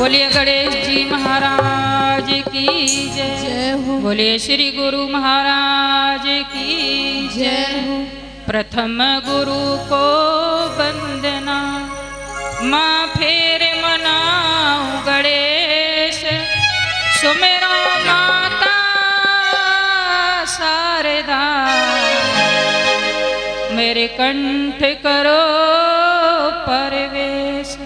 बोलिए गणेश जी महाराज की जय हो। बोलिए श्री गुरु महाराज की जय हो। प्रथम गुरु को वंदना, माँ फेर मनाऊं गणेश, सुमेरा माता शारदा, मेरे कंठ करो परवेश।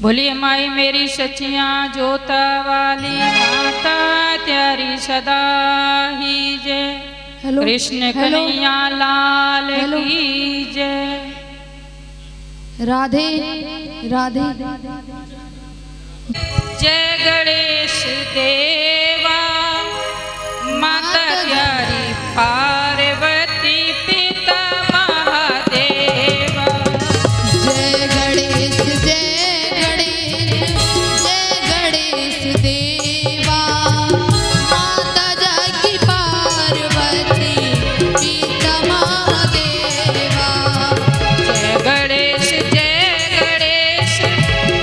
बोलिए माई मेरी सचियां जोता वाली माता त्यारी सदा ही जय। कृष्ण कन्हैया लाल की जय। राधे राधे। जय गणेश देवा, माता प्यारी पार्वती, पिता महादेवा। जय गणेश जय गणेश जय गणेश देवा, माता जाकी पार्वती, पिता महादेवा। जय गणेश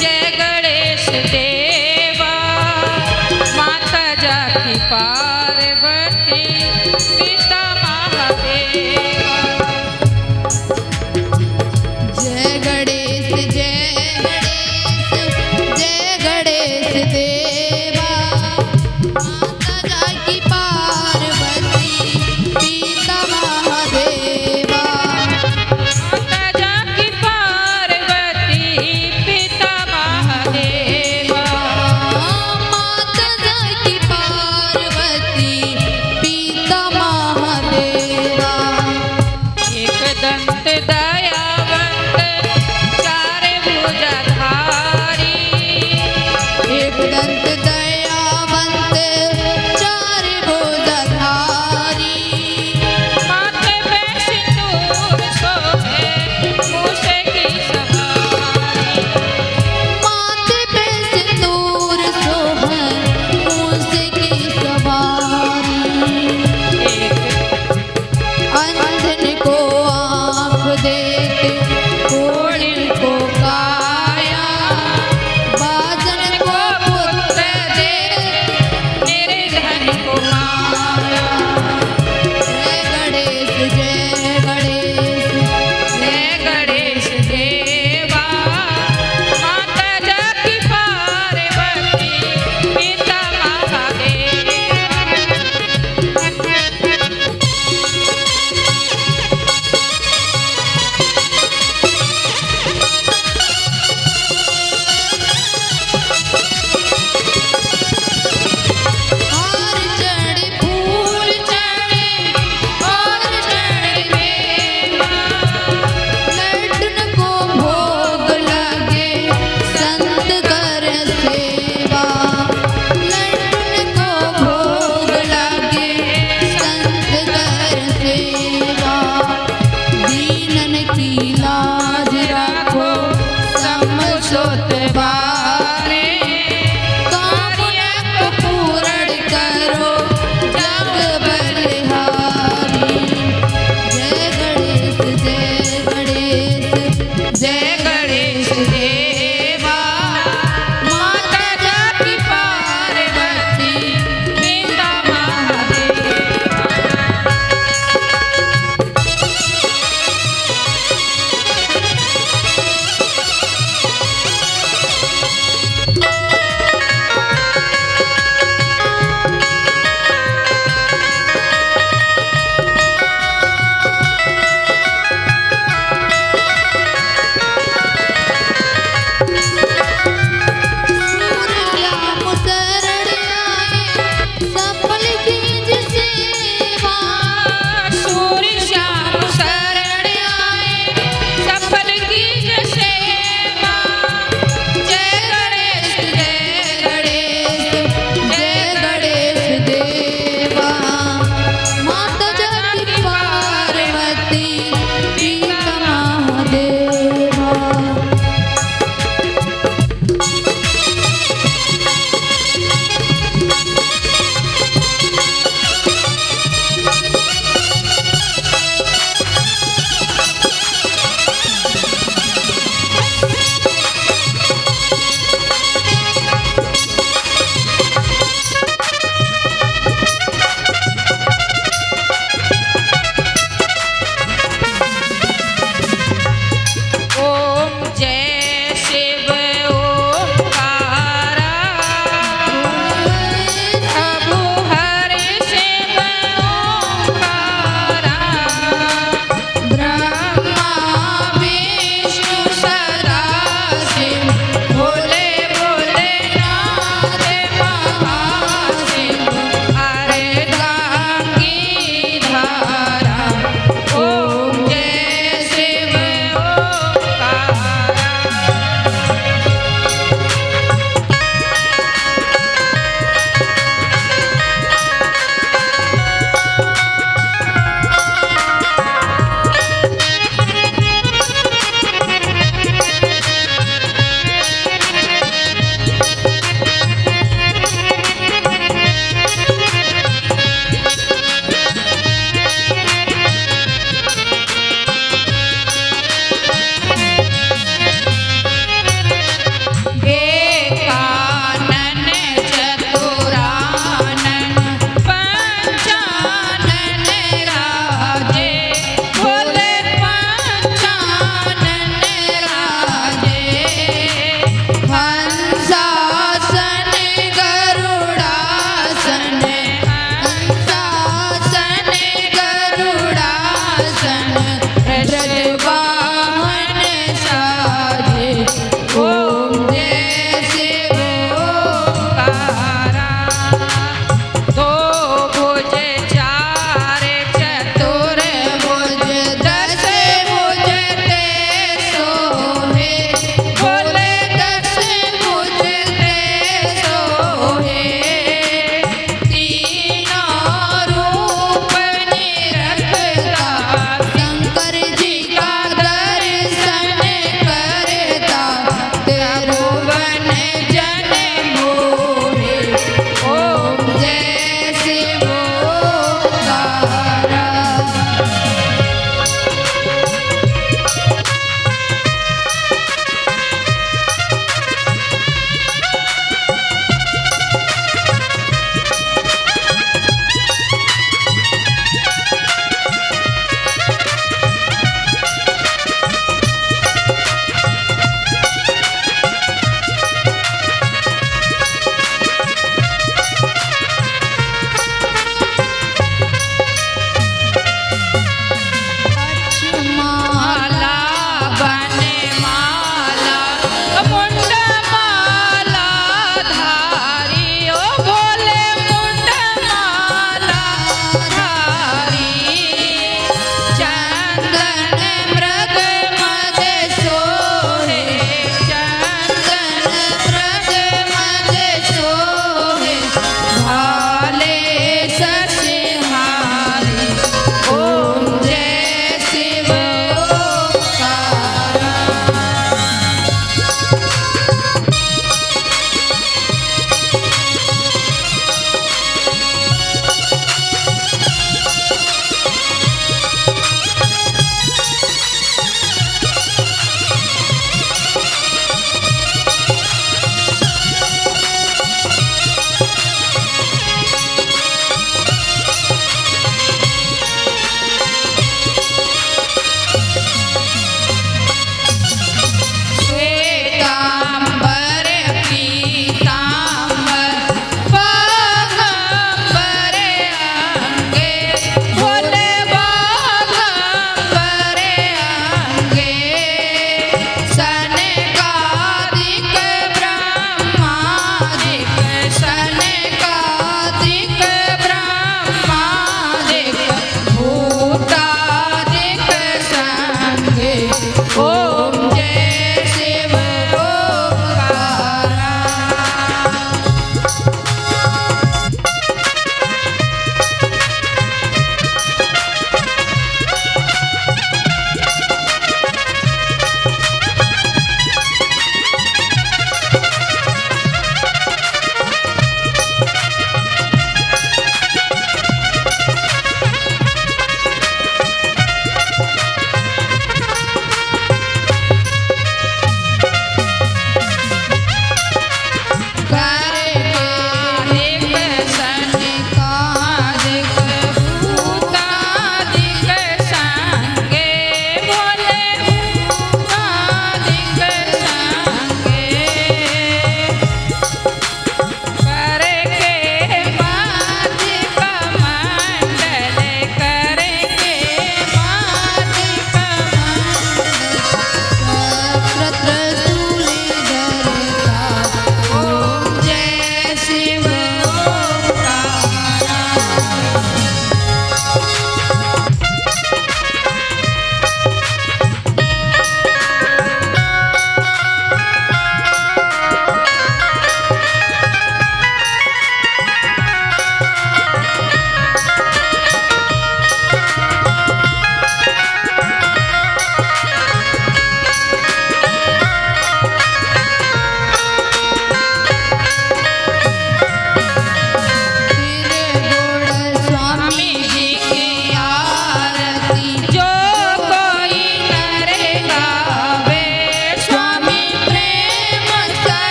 जय गणेश देवा, माता जाकी पार्वती, पिता महादेवा। जय गणेश जय गणेश देवा, माता जाकी पार्वती, पिता महादेवा। माता जाकी पार्वती, पिता महादेवा। माता जाकी पार्वती,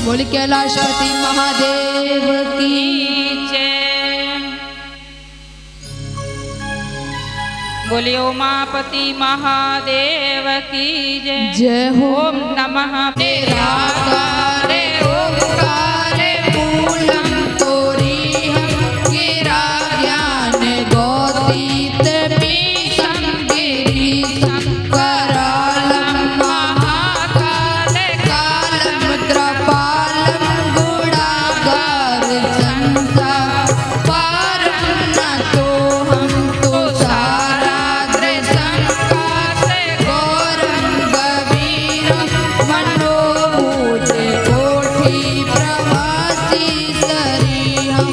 बोल कैलाशपति महादेव की बोलिए उमापति महादेव की जय। जय हो। ओम नमः निराकार ओंकार मूलम तोरीहं गिरा ज्ञान गोतीत पीतं गिरीशं करालं महाकाल कालं कृपालं गुणागार संसार पारं नतोऽहं तुषाराद्र संकाश गौरं गभीरं मनोभूत कोटि प्रवासी सरीहं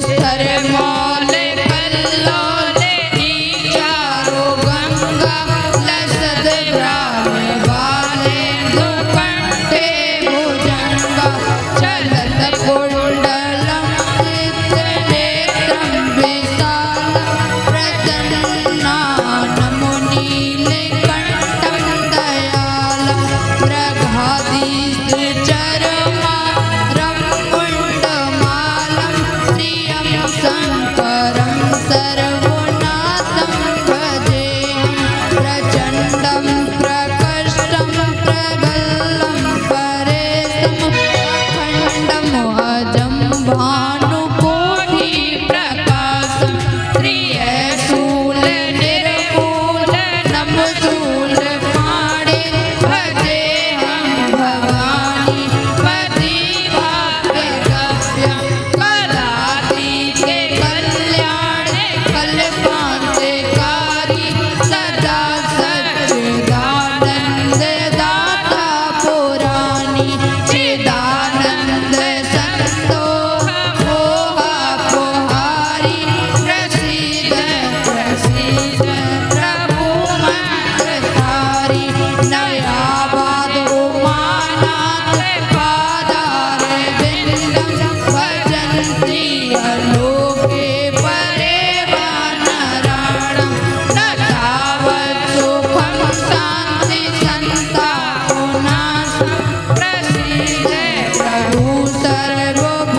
स्तर मौल कल्लोल नीचारो गंगा लसद ब्राह्म बालेन्दु कंठे भुजंगा चलत कुंडलं चित्रनेत्रं विशालं प्रसन्नानं नीलकण्ठं दयालं प्रभातीश्चरमारं मुण्डमालं प्रियं शङ्करं सर्वनाथं भजेऽहं प्रचण्डं प्रकष्टं प्रगल्भं परेशम् अखण्डम् अजं भानुकोटिप्रकाशं त्रिशूलनिर्मूलनं शूलपाणे भजेऽहं भवानी पतिभाग्यगम्यं कलातीते कल्याणे कल्पान्तेकारी सदा सच्चिदानन्द दाता पुराणी चिदानन्द संतोष मोहापोहारी प्रसीद प्रसीद प्रभु मंत्रधारी नयाबाद उमानाथ पादार बिंदं भजन्ति अलोके परे वानराणां न तावत् सुखं शान्ति सन्तापनाशं प्रसीद प्रभु सर्वभूतादिवासं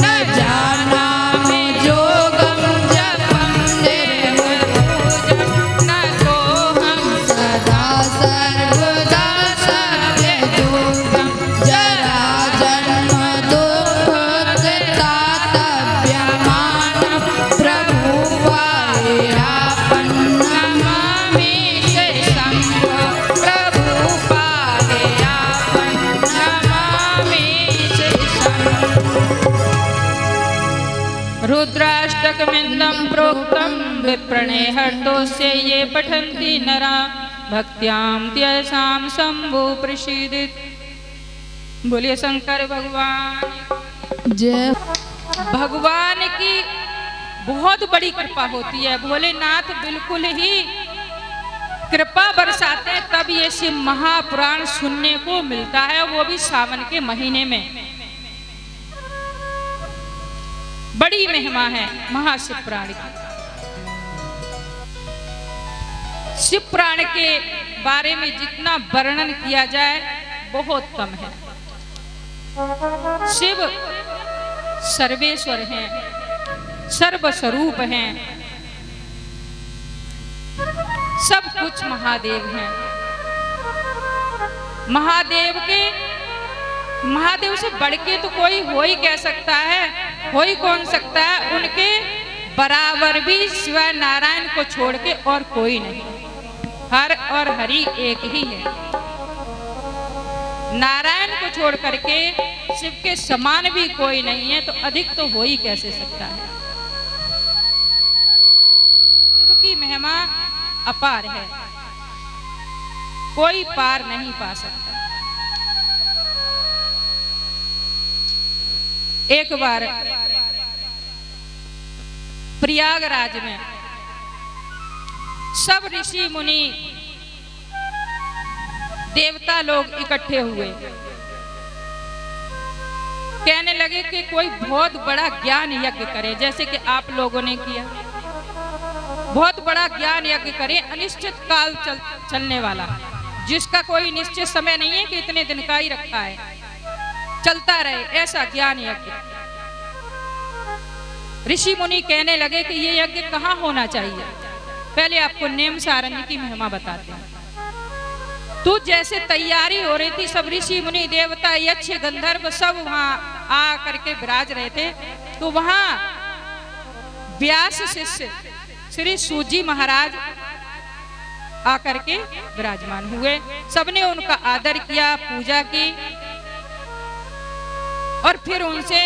न जानामि योगं जपं देवपूजं न सोऽहं सदा सर्वदा सत्यदुर्गं जराजन्म दुःखतातव्यमानं प्रभुपायापन्नमामि शम्भो प्रभुपायापन्नमामि रुद्राष्टकमिन्दं प्रोक्तं विप्रणेहर्तोऽस्य ये पठन्ति नरा भक्त्यां त्यसां शम्भो प्रसीदित। बोलिए शंकर भगवान। जय भगवान की बहुत बड़ी कृपा होती है। भोलेनाथ बिल्कुल ही कृपा बरसाते हैं, तब ये शिव महापुराण सुनने को मिलता है, वो भी सावन के महीने में। बड़ी महिमा है महाशिव पुराण की। शिव पुराण के बारे में जितना वर्णन किया जाए बहुत कम है। शिव सर्वेश्वर हैं, सर्वस्वरूप हैं, सब कुछ महादेव हैं। महादेव से बढ़ के तो कोई हो ही कह सकता है, हो ही कौन सकता है। उनके बराबर भी शिवाय नारायण को छोड़ के और कोई नहीं। हर और हरि एक ही है। नारायण को छोड़ करके शिव के समान भी कोई नहीं है, तो अधिक तो हो ही कैसे सकता है। शिव की महिमा अपार है, कोई पार नहीं पा सकता। एक बार प्रयागराज में सब ऋषि मुनि देवता लोग इकट्ठे हुए, कहने लगे कि कोई बहुत बड़ा ज्ञान यज्ञ करे, जैसे कि आप लोगों ने किया। बहुत बड़ा ज्ञान यज्ञ करें, अनिश्चित काल चलने वाला, जिसका कोई निश्चित समय नहीं है कि इतने दिन का ही रखा है, चलता रहे, ऐसा ज्ञान यज्ञ। ऋषि मुनि कहने लगे कि ये यज्ञ कहाँ होना चाहिए। पहले आपको नेम सारण्य की महिमा बताते हैं। तो जैसे तैयारी हो रही थी, सब ऋषि मुनि देवता यक्ष गंधर्व सब वहां आ करके विराज रहे थे, तो वहां व्यास शिष्य श्री सूजी महाराज आकर के विराजमान हुए। सबने उनका आदर किया, पूजा की, और फिर उनसे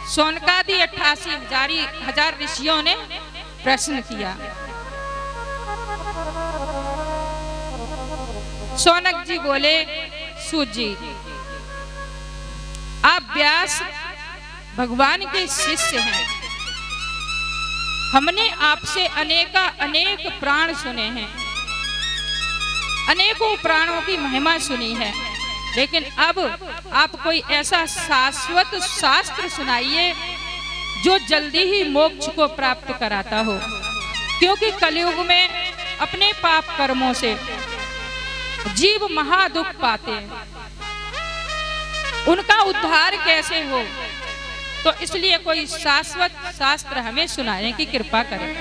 सोनकादि 88,000 ऋषियों ने प्रश्न किया। सोनक जी बोले, सूत जी, आप व्यास भगवान के शिष्य हैं, हमने आपसे अनेक प्राण सुने हैं, अनेकों प्राणों की महिमा सुनी है, लेकिन अब आप कोई ऐसा शाश्वत शास्त्र सुनाइए जो जल्दी ही मोक्ष को प्राप्त कराता हो, क्योंकि कलयुग में अपने पाप कर्मों से जीव महादुख पाते हैं, उनका उद्धार कैसे हो, तो इसलिए कोई शाश्वत शास्त्र हमें सुनाने की कृपा करें।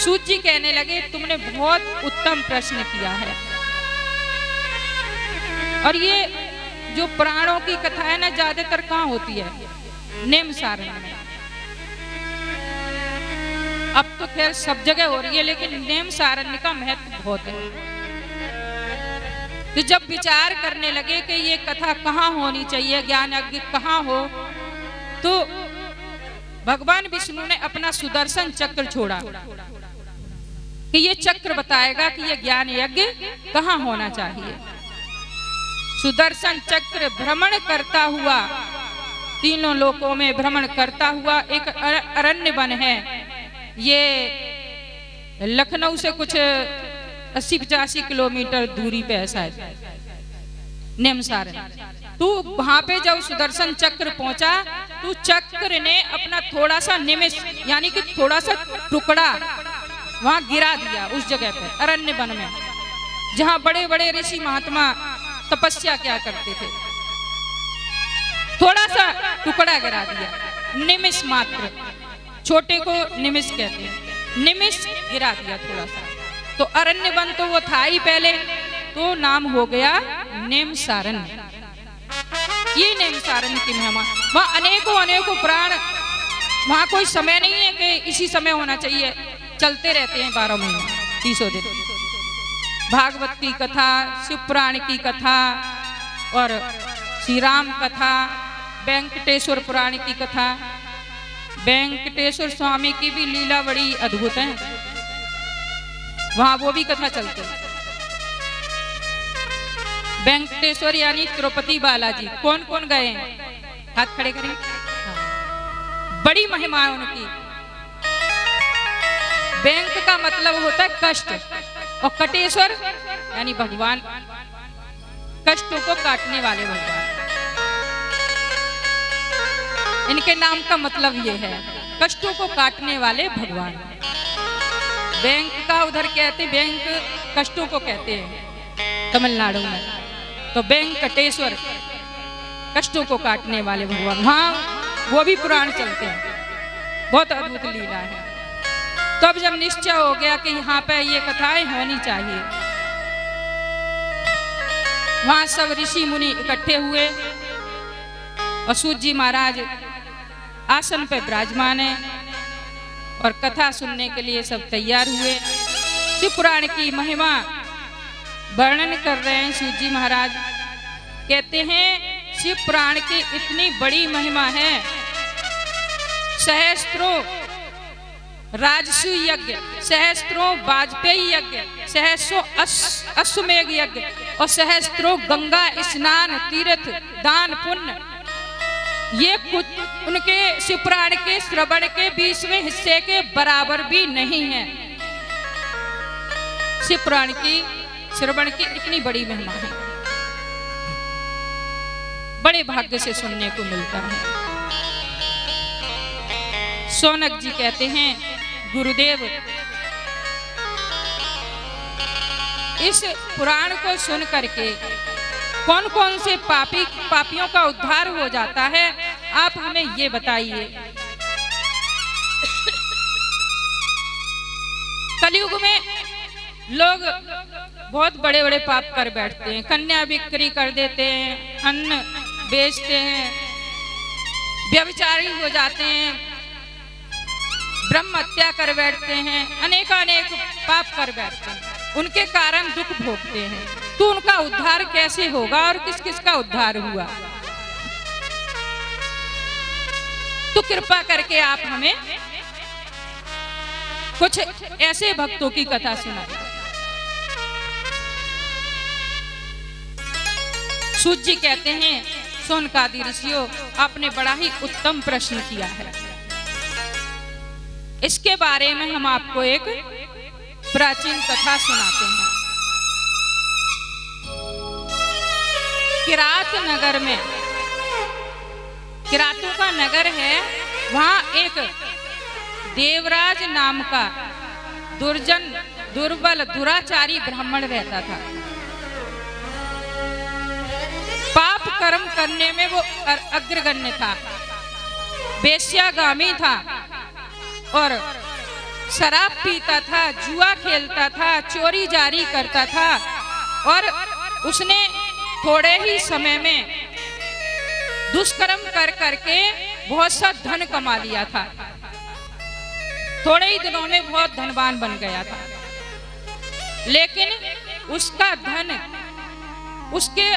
सूत जी कहने लगे, तुमने बहुत उत्तम प्रश्न किया है, और ये जो प्राणों की कथा है ना, ज्यादातर कहाँ होती है, नेम सारण्य में। अब तो खैर सब जगह हो रही है, लेकिन नेम सारण्य का महत्व बहुत है। तो जब विचार करने लगे कि ये कथा कहाँ होनी चाहिए, ज्ञान यज्ञ कहाँ हो, तो भगवान विष्णु ने अपना सुदर्शन चक्र छोड़ा कि ये चक्र बताएगा कि ये ज्ञान यज्ञ कहाँ होना चाहिए। सुदर्शन चक्र भ्रमण करता हुआ, तीनों लोकों में भ्रमण करता हुआ एक अरण्य वन है, ये लखनऊ से कुछ 80-85 किलोमीटर दूरी पे है शायद, नेमसारण। तो वहां पे जब सुदर्शन चक्र पहुंचा, तो चक्र ने अपना थोड़ा सा निमिष यानी कि थोड़ा सा टुकड़ा वहां गिरा दिया, उस जगह पे अरण्य वन में, जहां बड़े बड़े ऋषि महात्मा तपस्या क्या करते थे। थोड़ा सा टुकड़ा गिरा दिया, निमिष मात्र, छोटे को निमिष कहते हैं, निमिष गिरा दिया थोड़ा सा। तो अरण्य वन तो वो था ही पहले, तो नाम हो गया नेमसारण्य। ये नेमसारण्य की महिमा, वहां अनेकों प्राण, वहां कोई समय नहीं है कि इसी समय होना चाहिए, चलते रहते हैं 12 महीने 30 दिन। भागवत की कथा, शिव पुराण की कथा, और श्री राम कथा, वेंकटेश्वर पुराण की कथा। वेंकटेश्वर स्वामी की भी लीला बड़ी अद्भुत है, वहां वो भी कथा चलती है। वेंकटेश्वर यानी तिरुपति बालाजी। कौन कौन गए हैं, हाथ खड़े करें। बड़ी महिमा है उनकी। बैंक का मतलब होता है कष्ट, और कटेश्वर यानी भगवान, कष्टों को काटने वाले भगवान। इनके नाम का मतलब ये है, कष्टों को काटने वाले भगवान। बैंक का उधर कहते, बैंक कष्टों को कहते हैं तमिलनाडु में, तो वेंकटेश्वर कष्टों को काटने वाले भगवान, वहां वो भी पुराण चलते हैं। बहुत अद्भुत लीला है। तब जब निश्चय हो गया कि यहाँ पे ये कथाएं होनी चाहिए, वहां सब ऋषि मुनि इकट्ठे हुए, और सूत जी महाराज आसन पे विराजमान है, और कथा सुनने के लिए सब तैयार हुए। शिव पुराण की महिमा वर्णन कर रहे हैं सूत जी महाराज। कहते हैं शिव पुराण की इतनी बड़ी महिमा है। सहस्त्रों राजसु यज्ञ, सहस्त्रों वाजपेयी यज्ञ, सहस्त्रों अश्वमेघ यज्ञ और सहस्त्रों गंगा स्नान तीर्थ दान पुण्य, ये कुछ उनके शिव पुराण के श्रवण के 20वें हिस्से के बराबर भी नहीं है। शिव पुराण की श्रवण की इतनी बड़ी महिमा है, बड़े भाग्य से सुनने को मिलता है। शौनक जी कहते हैं गुरुदेव, इस पुराण को सुन करके कौन कौन से पापियों का उद्धार हो जाता है, आप हमें ये बताइए। कलयुग में लोग बहुत बड़े बड़े पाप कर बैठते हैं, कन्या बिक्री कर देते हैं, अन्न बेचते हैं, व्यभिचारी हो जाते हैं, ब्रह्म हत्या कर बैठते हैं, अनेकानेक पाप कर बैठते हैं, उनके कारण दुख भोगते हैं। तो उनका उद्धार कैसे होगा और किस किस का उद्धार हुआ? तो कृपा करके आप हमें कुछ ऐसे भक्तों की कथा सुनाइए। सूत जी कहते हैं शौनकादि ऋषियों, आपने बड़ा ही उत्तम प्रश्न किया है। इसके बारे में हम आपको एक प्राचीन कथा सुनाते हैं। किरात नगर में, किरातों का नगर है, वहां एक देवराज नाम का दुर्जन दुर्बल दुराचारी ब्राह्मण रहता था। पाप कर्म करने में वो अग्रगण्य था, वेश्यागामी था और शराब पीता था, जुआ खेलता था, चोरी जारी करता था और उसने थोड़े ही समय में दुष्कर्म कर करके बहुत सा धन कमा लिया था। थोड़े ही दिनों में बहुत धनवान बन गया था, लेकिन उसका धन उसके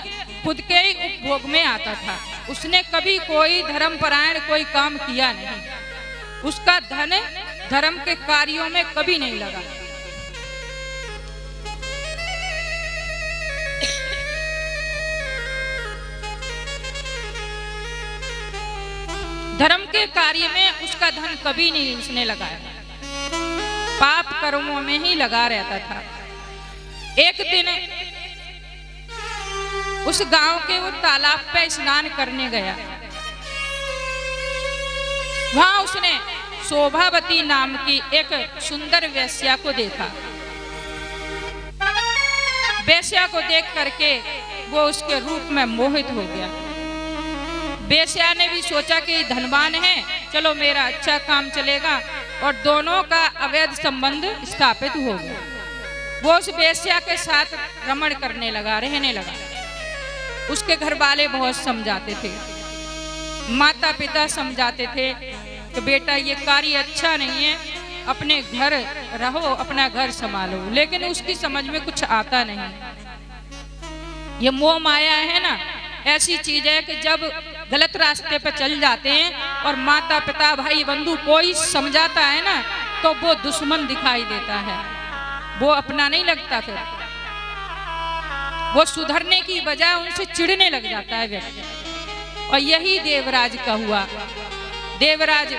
खुद के ही उपभोग में आता था। उसने कभी कोई धर्मपरायण कोई काम किया नहीं, उसका धन धर्म के कार्यों में कभी नहीं लगा। धर्म के कार्य में उसका धन कभी नहीं उसने लगाया, पाप कर्मों में ही लगा रहता था। एक दिन उस गांव के वो तालाब पे स्नान करने गया। वहां उसने शोभावती नाम की एक सुंदर वेश्या को देखा। वेश्या को देख करके वो उसके रूप में मोहित हो गया। वेश्या ने भी सोचा कि धनवान है, चलो मेरा अच्छा काम चलेगा, और दोनों का अवैध संबंध स्थापित हो गया। वो उस वेश्या के साथ रमण करने लगा, रहने लगा। उसके घर वाले बहुत समझाते थे, माता पिता समझाते थे कि बेटा ये कार्य अच्छा नहीं है, अपने घर रहो, अपना घर संभालो, लेकिन उसकी समझ में कुछ आता नहीं। ये मोह माया है ना, ऐसी चीज है कि जब गलत रास्ते पे चल जाते हैं और माता पिता भाई बंधु कोई समझाता है ना, तो वो दुश्मन दिखाई देता है, वो अपना नहीं लगता, फिर वो सुधरने की बजाय उनसे चिढ़ने लग जाता है व्यक्ति। और यही देवराज का हुआ। देवराज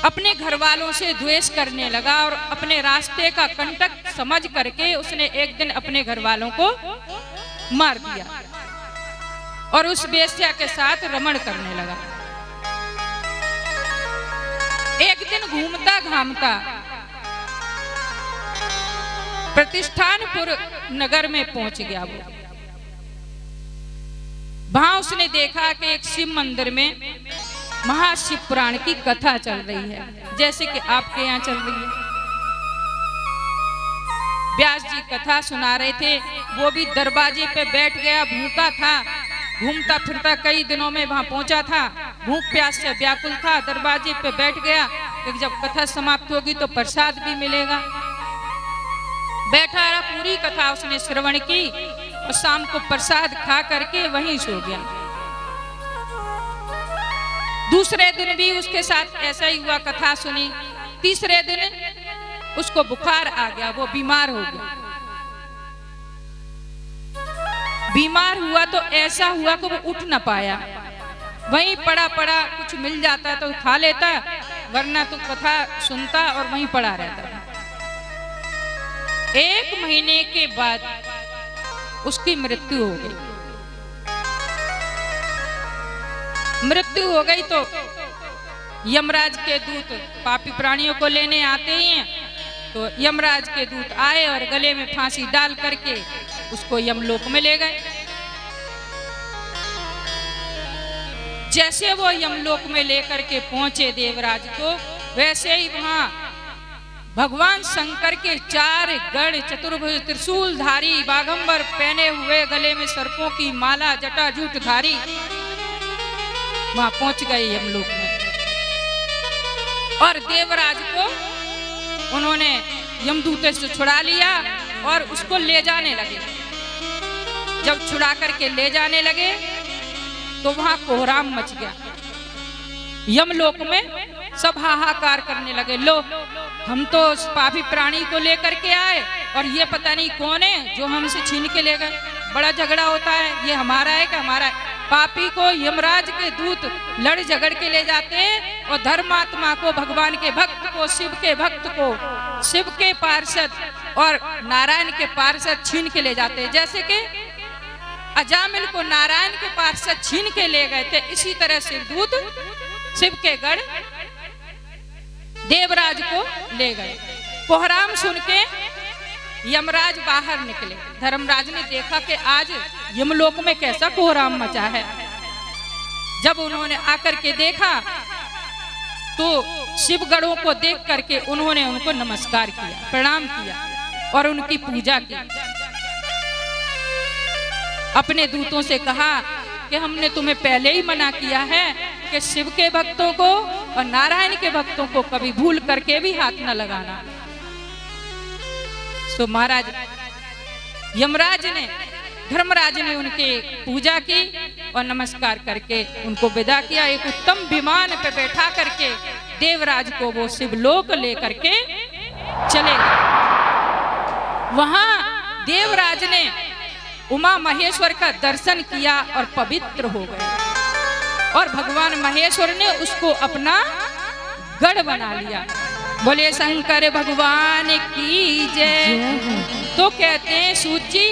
अपने घर वालों से द्वेष करने लगा और अपने रास्ते का कंटक समझ करके उसने एक दिन अपने घर वालों को मार दिया और उस वेश्या के साथ रमण करने लगा। एक दिन घूमता घामता प्रतिष्ठानपुर नगर में पहुंच गया। वो वहां उसने देखा कि एक शिव मंदिर में महाशिव पुराण की कथा चल रही है, जैसे कि आपके यहाँ चल रही है। व्यास जी कथा सुना रहे थे, वो भी दरवाजे पे बैठ गया, भूखा था, घूमता फिरता कई दिनों में वहां पहुंचा था, भूख प्यास से व्याकुल था, दरवाजे पे बैठ गया कि जब कथा समाप्त होगी तो प्रसाद भी मिलेगा। बैठा रहा, पूरी कथा उसने श्रवण की और शाम को प्रसाद खा करके वहीं सो गया। दूसरे दिन भी उसके साथ ऐसा ही हुआ, कथा सुनी। तीसरे दिन उसको बुखार आ गया, वो बीमार हो गया। बीमार हुआ तो ऐसा हुआ कि वो उठ ना पाया, वहीं पड़ा पड़ा, कुछ मिल जाता तो खा लेता, वरना तो कथा सुनता और वहीं पड़ा रहता। 1 महीने के बाद उसकी मृत्यु हो गई। मृत्यु हो गई तो यमराज के दूत पापी प्राणियों को लेने आते ही हैं, तो यमराज के दूत आए और गले में फांसी डाल करके उसको यमलोक में ले गए। जैसे वो यमलोक में लेकर के पहुंचे देवराज को, वैसे ही वहां भगवान शंकर के 4 गण चतुर्भुज त्रिशूलधारी बागंबर पहने हुए, गले में सर्पों की माला, जटाजूट धारी वहां पहुंच गए यमलोक में। और देवराज को उन्होंने यमदूत से छुड़ा लिया और उसको ले जाने लगे। जब छुड़ा करके ले जाने लगे तो वहां कोहराम मच गया। यमलोक में सब हाहाकार करने लगे, लो हम तो उस पापी प्राणी को लेकर के आए और ये पता नहीं कौन है जो हमसे छीन के ले गए। बड़ा झगड़ा होता है, ये हमारा है कि हमारा है। पापी को यमराज के दूत लड़ झगड़ के ले जाते हैं और धर्मात्मा को, भगवान के भक्त को, शिव के भक्त को, शिव के पार्षद और नारायण के पार्षद छीन के ले जाते हैं। जैसे कि अजामिल को नारायण के पार्षद छीन के ले गए थे, इसी तरह से दूत शिव के गढ़ देवराज को ले गए। कोहराम सुन के यमराज बाहर निकले। धर्मराज ने देखा कि आज यमलोक में कैसा कोहराम मचा है। जब उन्होंने आकर के देखा तो शिवगढ़ों को देख करके उन्होंने उनको नमस्कार किया, प्रणाम किया और उनकी पूजा की। अपने दूतों से कहा कि हमने तुम्हें पहले ही मना किया है कि शिव के भक्तों को और नारायण के भक्तों को कभी भूल करके भी हाथ न लगाना। तो महाराज यमराज ने, धर्मराज ने उनके पूजा की और नमस्कार करके उनको विदा किया। एक उत्तम विमान पे बैठा करके देवराज को वो शिवलोक लेकर के चले गए। वहां देवराज ने उमा महेश्वर का दर्शन किया और पवित्र हो गए और भगवान महेश्वर ने उसको अपना गढ़ बना लिया। बोले शंकर भगवान की जय। तो कहते हैं सूत जी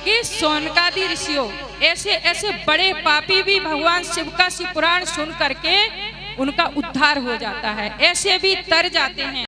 कि सोनकादि ऋषियों, ऐसे ऐसे बड़े पापी भी भगवान शिव का शिव पुराण सुन करके उनका उद्धार हो जाता है, ऐसे भी तर जाते हैं।